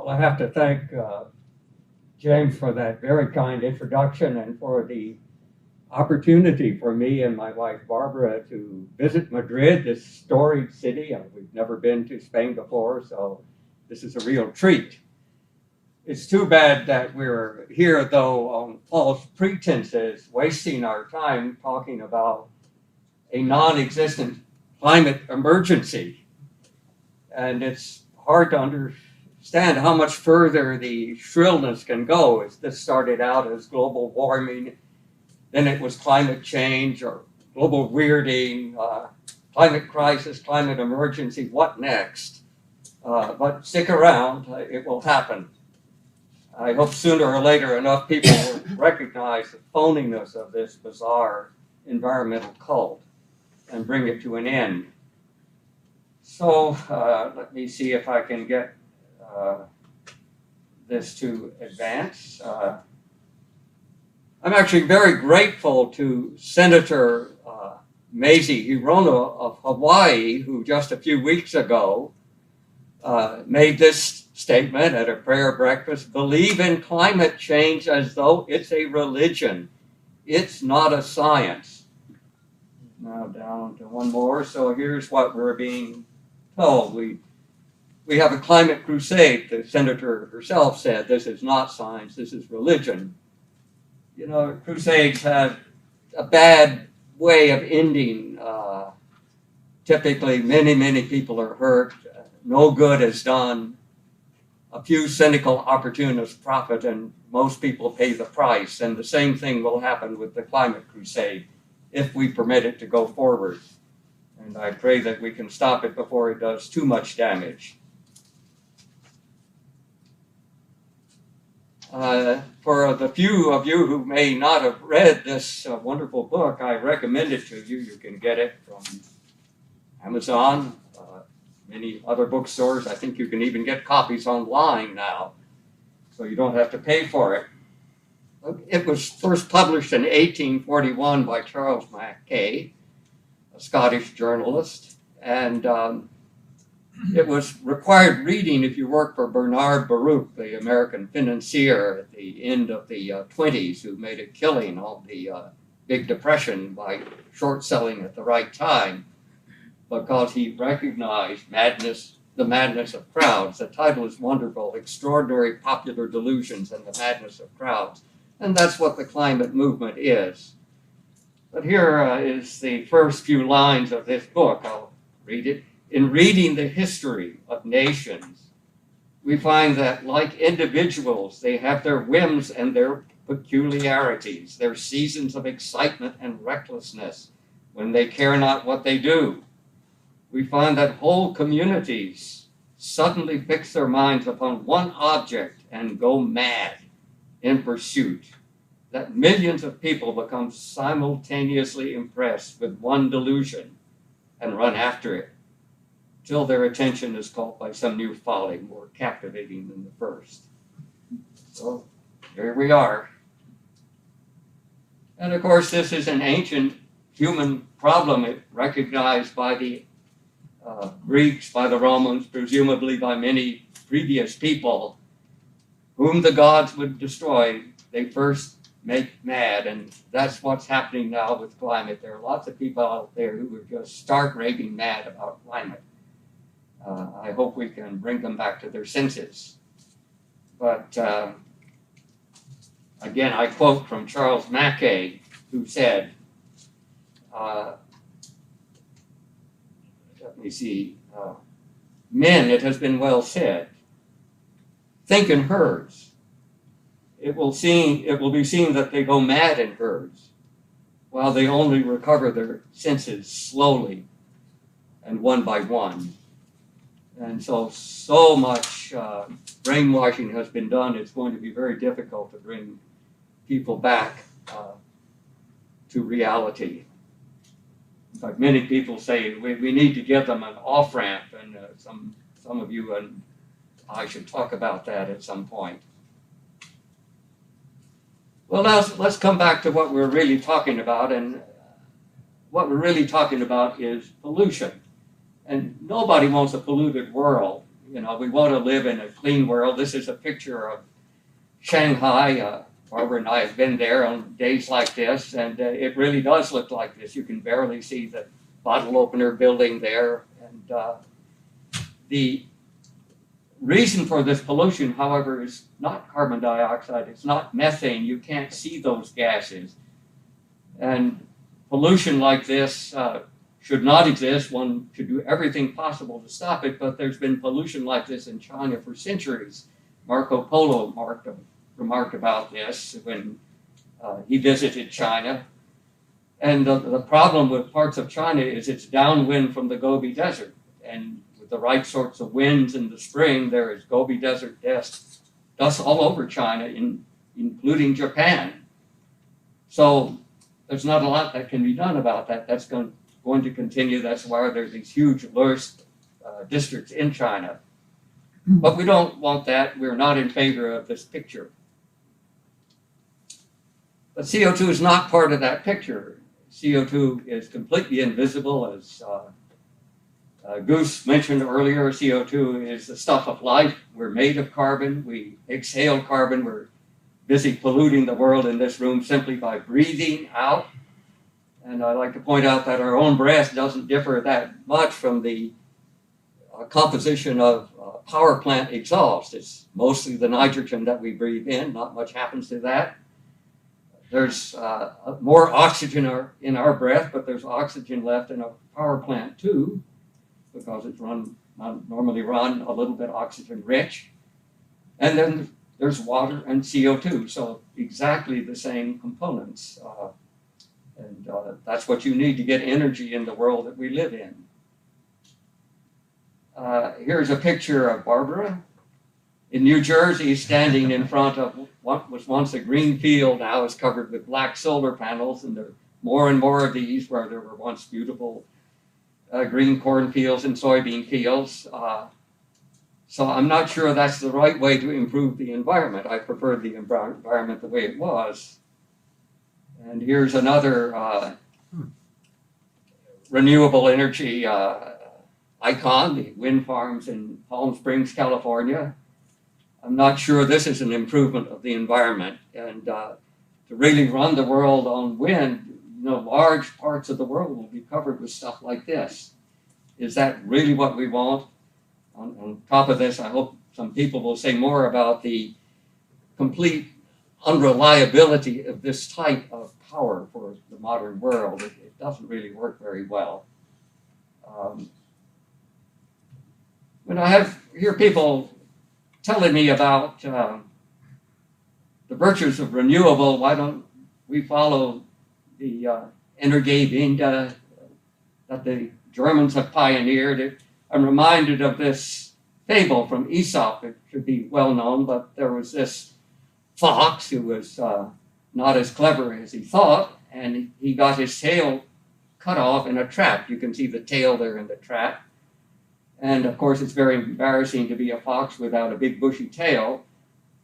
Well, I have to thank James for that very kind introduction and for the opportunity for me and my wife Barbara to visit Madrid, this storied city. We've never been to Spain before, so this is a real treat. It's too bad that we're here, though, on false pretenses, wasting our time talking about a non-existent climate emergency. And it's hard to understand how much further the shrillness can go. As this started out as global warming, then it was climate change or global weirding, climate crisis, climate emergency. What next? But stick around, it will happen. I hope sooner or later enough people will recognize the phoniness of this bizarre environmental cult and bring it to an end. So let me see if I can get this to advance. I'm actually very grateful to Senator Mazie Hirono of Hawaii, who just a few weeks ago made this statement at a prayer breakfast: believe in climate change as though it's a religion. It's not a science. Now down to one more. So here's what we're being told. We have a climate crusade. The senator herself said this is not science, this is religion. You know, crusades have a bad way of ending. Typically, many people are hurt. No good is done. A few cynical opportunists profit, and most people pay the price. And the same thing will happen with the climate crusade if we permit it to go forward. And I pray that we can stop it before it does too much damage. For the few of you who may not have read this wonderful book, I recommend it to you. You can get it from Amazon, many other bookstores. I think you can even get copies online now, so you don't have to pay for it. It was first published in 1841 by Charles Mackay, a Scottish journalist, and it was required reading if you worked for Bernard Baruch, the American financier at the end of the 20s, who made a killing on the Big Depression by short selling at the right time, because he recognized the madness of crowds. The title is wonderful: Extraordinary Popular Delusions and the Madness of Crowds. And that's what the climate movement is. But here is the first few lines of this book. I'll read it. In reading the history of nations, we find that, like individuals, they have their whims and their peculiarities, their seasons of excitement and recklessness, when they care not what they do. We find that whole communities suddenly fix their minds upon one object and go mad in pursuit, that millions of people become simultaneously impressed with one delusion and run after it, till their attention is caught by some new folly more captivating than the first. So here we are. And of course, this is an ancient human problem recognized by the Greeks, by the Romans, presumably by many previous people, whom the gods would destroy. They first make mad, and that's what's happening now with climate. There are lots of people out there who are just stark raving mad about climate. I hope we can bring them back to their senses. But again, I quote from Charles Mackay, who said, let me see, men, it has been well said, think in herds. It will be seen that they go mad in herds, while they only recover their senses slowly and one by one. And so much brainwashing has been done, it's going to be very difficult to bring people back to reality. In fact, many people say we need to give them an off-ramp, and some of you and I should talk about that at some point. Well, now let's come back to what we're really talking about, and what we're really talking about is pollution. And nobody wants a polluted world. You know, we want to live in a clean world. This is a picture of Shanghai. Barbara and I have been there on days like this, and it really does look like this. You can barely see the bottle opener building there. And the reason for this pollution, however, is not carbon dioxide. It's not methane. You can't see those gases. And pollution like this should not exist. One should do everything possible to stop it, but there's been pollution like this in China for centuries. Marco Polo remarked about this when he visited China. And the problem with parts of China is it's downwind from the Gobi Desert. And with the right sorts of winds in the spring, there is Gobi Desert dust all over China, including Japan. So there's not a lot that can be done about that. That's going to continue. That's why there's these huge Lurst districts in China. But we don't want that. We're not in favor of this picture. But CO2 is not part of that picture. CO2 is completely invisible. As Goose mentioned earlier, CO2 is the stuff of life. We're made of carbon. We exhale carbon. We're busy polluting the world in this room simply by breathing out. And I like to point out that our own breath doesn't differ that much from the composition of power plant exhaust. It's mostly the nitrogen that we breathe in. Not much happens to that. There's more oxygen in our breath, but there's oxygen left in a power plant too, because it's normally run a little bit oxygen rich. And then there's water and CO2, so exactly the same components. And that's what you need to get energy in the world that we live in. Here's a picture of Barbara in New Jersey, standing in front of what was once a green field, now is covered with black solar panels, and there are more and more of these where there were once beautiful green cornfields and soybean fields. So I'm not sure that's the right way to improve the environment. I prefer the environment the way it was. And here's another renewable energy icon, the wind farms in Palm Springs, California. I'm not sure this is an improvement of the environment. And to really run the world on wind, large parts of the world will be covered with stuff like this. Is that really what we want? On top of this, I hope some people will say more about the complete unreliability of this type of power for the modern world. It doesn't really work very well. When I hear people telling me about the virtues of renewable, why don't we follow the Energiewende that the Germans have pioneered? I'm reminded of this fable from Aesop. It should be well known, but there was this fox who was not as clever as he thought, and he got his tail cut off in a trap. You can see the tail there in the trap. And of course, it's very embarrassing to be a fox without a big bushy tail.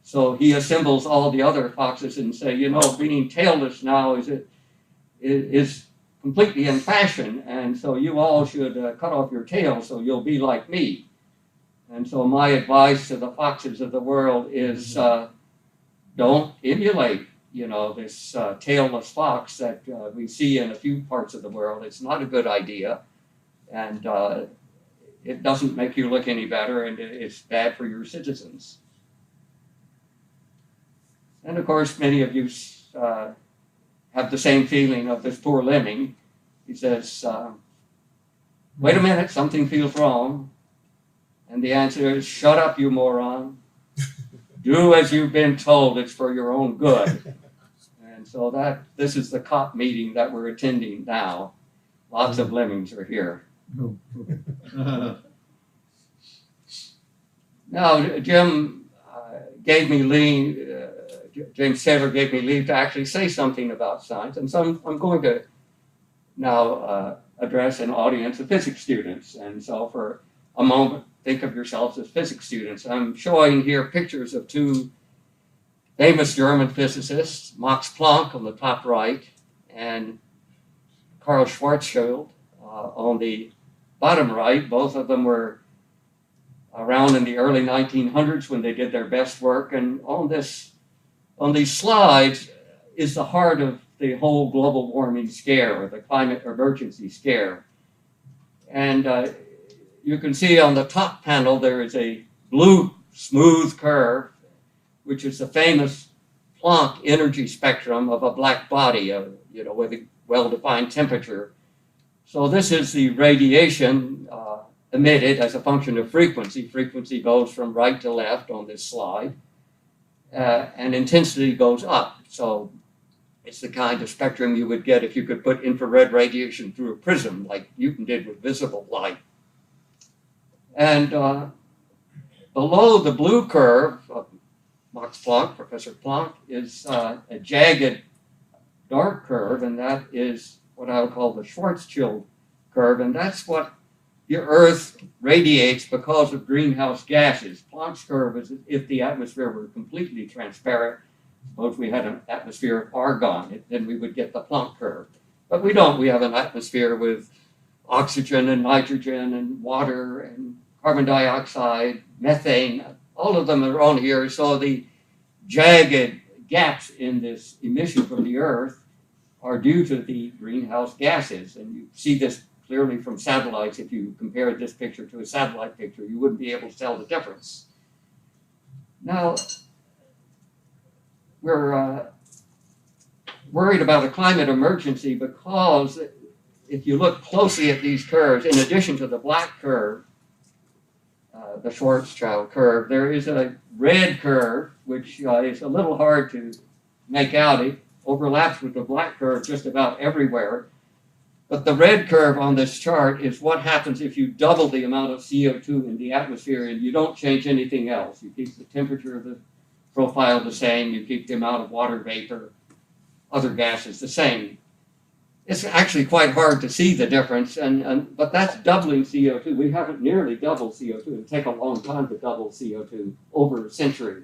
So he assembles all the other foxes and say, being tailless now is completely in fashion, and so you all should cut off your tail so you'll be like me. And so my advice to the foxes of the world is don't emulate, this tailless fox that we see in a few parts of the world. It's not a good idea, and it doesn't make you look any better, and it's bad for your citizens. And of course, many of you have the same feeling of this poor lemming. He says, wait a minute, something feels wrong. And the answer is, shut up, you moron. Do as you've been told, it's for your own good. And so this is the COP meeting that we're attending now. Lots of lemmings are here. Now, James Taylor gave me leave to actually say something about science, and so I'm going to now address an audience of physics students. And so for a moment, think of yourselves as physics students. I'm showing here pictures of two famous German physicists, Max Planck on the top right, and Karl Schwarzschild on the bottom right. Both of them were around in the early 1900s when they did their best work. And on these slides is the heart of the whole global warming scare, or the climate emergency scare. And you can see on the top panel there is a blue smooth curve, which is the famous Planck energy spectrum of a black body, with a well-defined temperature. So this is the radiation emitted as a function of frequency. Frequency goes from right to left on this slide, and intensity goes up. So it's the kind of spectrum you would get if you could put infrared radiation through a prism, like Newton did with visible light. And below the blue curve of Max Planck, Professor Planck, is a jagged dark curve, and that is what I would call the Schwarzschild curve, and that's what the Earth radiates because of greenhouse gases. Planck's curve is if the atmosphere were completely transparent. Suppose we had an atmosphere of argon, then we would get the Planck curve. But we don't. We have an atmosphere with oxygen and nitrogen and water and carbon dioxide, methane. All of them are on here. So the jagged gaps in this emission from the Earth are due to the greenhouse gases. And you see this clearly from satellites. If you compare this picture to a satellite picture, you wouldn't be able to tell the difference. Now, we're worried about a climate emergency because if you look closely at these curves, in addition to the black curve, the Schwarzschild curve, there is a red curve, which is a little hard to make out. It overlaps with the black curve just about everywhere. But the red curve on this chart is what happens if you double the amount of CO2 in the atmosphere and you don't change anything else. You keep the temperature of the profile the same, you keep the amount of water vapor, other gases the same. It's actually quite hard to see the difference, but that's doubling CO2. We haven't nearly doubled CO2. It would take a long time to double CO2, over a century.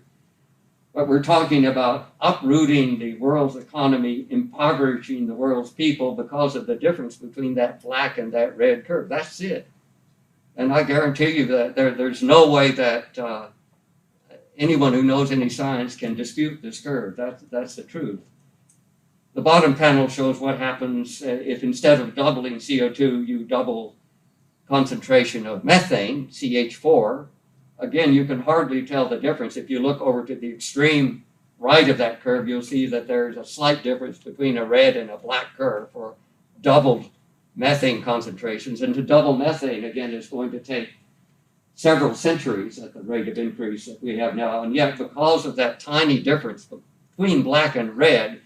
But we're talking about uprooting the world's economy, impoverishing the world's people because of the difference between that black and that red curve. That's it. And I guarantee you that there's no way that anyone who knows any science can dispute this curve. That's the truth. The bottom panel shows what happens if instead of doubling CO2, you double concentration of methane, CH4. Again, you can hardly tell the difference. If you look over to the extreme right of that curve, you'll see that there's a slight difference between a red and a black curve for doubled methane concentrations. And to double methane, again, is going to take several centuries at the rate of increase that we have now. And yet, because of that tiny difference between black and red,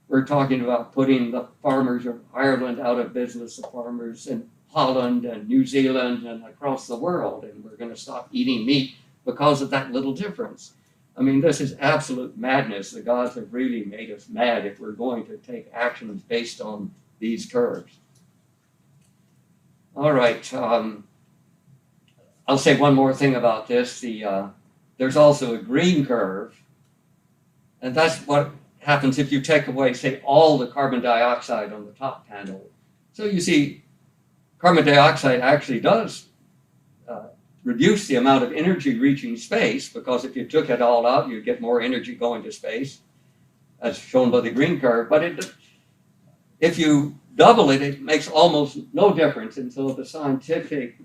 we're talking about putting the farmers of Ireland out of business, the farmers in Holland and New Zealand and across the world, and we're going to stop eating meat because of that little difference. I mean, this is absolute madness. The gods have really made us mad if we're going to take actions based on these curves. All right. I'll say one more thing about this. There's also a green curve, and that's what happens if you take away, say, all the carbon dioxide on the top panel. So you see, carbon dioxide actually does reduce the amount of energy reaching space, because if you took it all out, you'd get more energy going to space, as shown by the green curve. But if you double it, it makes almost no difference. And so the scientific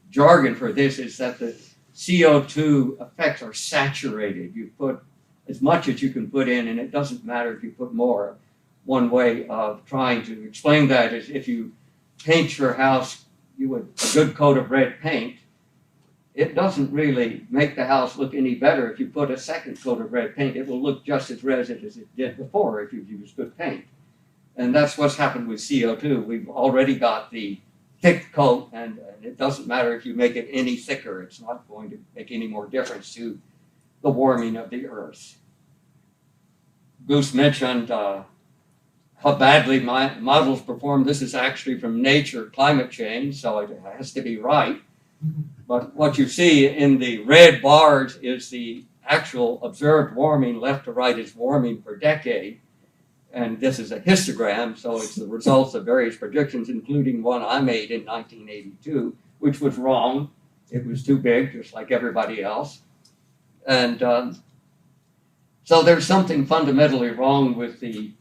jargon for this is that the CO2 effects are saturated. You put as much as you can put in, and it doesn't matter if you put more. One way of trying to explain that is if you paint your house a good coat of red paint, it doesn't really make the house look any better if you put a second coat of red paint. It will look just as red as it did before if you've used good paint. And that's what's happened with CO2. We've already got the thick coat, and it doesn't matter if you make it any thicker. It's not going to make any more difference to the warming of the Earth. Goose mentioned how badly my models perform. This is actually from Nature Climate Change, so it has to be right. But what you see in the red bars is the actual observed warming. Left to right is warming per decade. And this is a histogram, so it's the results of various predictions, including one I made in 1982, which was wrong. It was too big, just like everybody else. And so there's something fundamentally wrong with the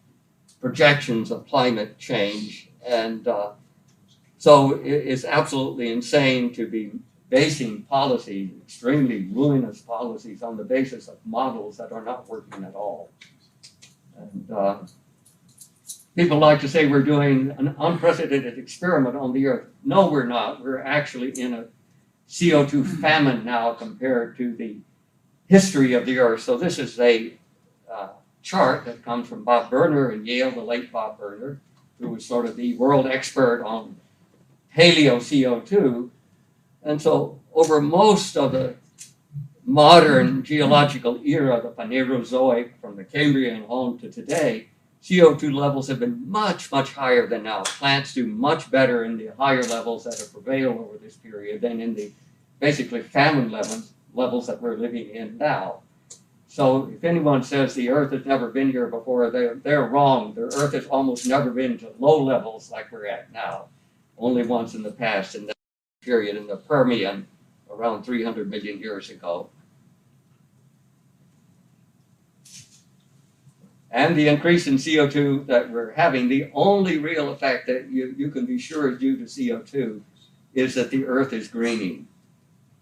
projections of climate change. And so it's absolutely insane to be basing policy, extremely ruinous policies, on the basis of models that are not working at all. And people like to say we're doing an unprecedented experiment on the Earth. No, we're not. We're actually in a CO2 famine now compared to the history of the Earth. So this is a chart that comes from Bob Berner in Yale, the late Bob Berner, who was sort of the world expert on paleo CO2. And so over most of the modern geological era, the Phanerozoic, from the Cambrian on to today, CO2 levels have been much, much higher than now. Plants do much better in the higher levels that have prevailed over this period than in the basically famine levels that we're living in now. So if anyone says the Earth has never been here before, they're wrong. The Earth has almost never been to low levels like we're at now. Only once in the past, in the period in the Permian, around 300 million years ago. And the increase in CO2 that we're having, the only real effect that you can be sure is due to CO2 is that the Earth is greening.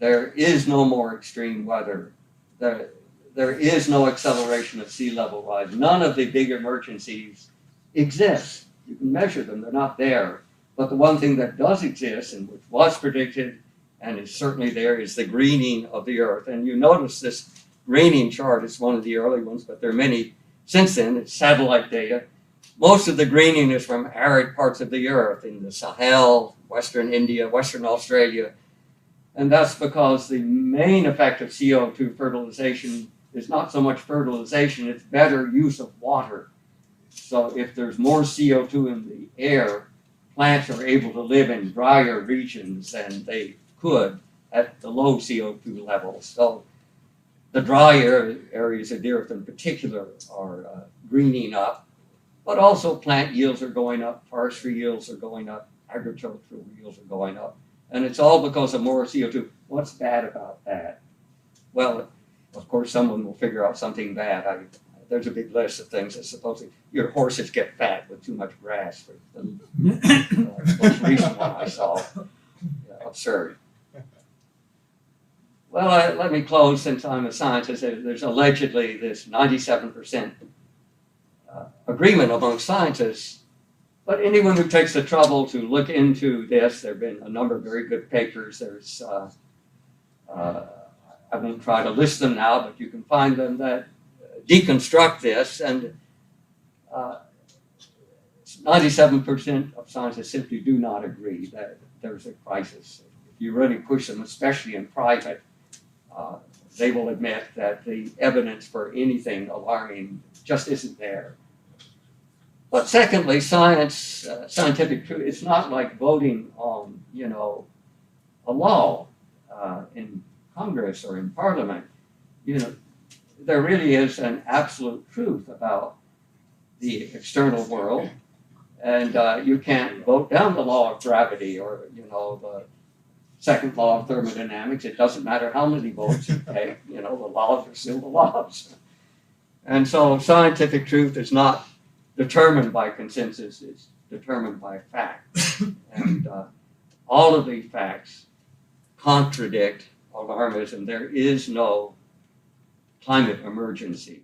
There is no more extreme weather. There is no acceleration of sea level rise. None of the big emergencies exist. You can measure them, they're not there. But the one thing that does exist, and which was predicted and is certainly there, is the greening of the Earth. And you notice this greening chart is one of the early ones, but there are many since then. It's satellite data. Most of the greening is from arid parts of the Earth in the Sahel, Western India, Western Australia. And that's because the main effect of CO2 fertilization is not so much fertilization, it's better use of water. So if there's more CO2 in the air, plants are able to live in drier regions than they could at the low CO2 levels. So the dry areas of the Earth in particular are greening up, but also plant yields are going up, forestry yields are going up, agricultural yields are going up. And it's all because of more CO2. What's bad about that? Well, of course, someone will figure out something bad. There's a big list of things that supposedly your horses get fat with too much grass. For the most recent one I saw. Yeah, absurd. Well, let me close since I'm a scientist. There's allegedly this 97% agreement among scientists. But anyone who takes the trouble to look into this, there have been a number of very good papers. There's, I won't try to list them now, but you can find them that deconstruct this. And 97% of scientists simply do not agree that there's a crisis. If you really push them, especially in private, they will admit that the evidence for anything alarming just isn't there. But secondly, scientific truth, it's not like voting on, a law in Congress or in Parliament. There really is an absolute truth about the external world, and you can't vote down the law of gravity or, the second law of thermodynamics. It doesn't matter how many votes you take, the laws are still the laws. And so scientific truth is not determined by consensus, it's determined by fact. And all of the facts contradict alarmism. There is no climate emergency.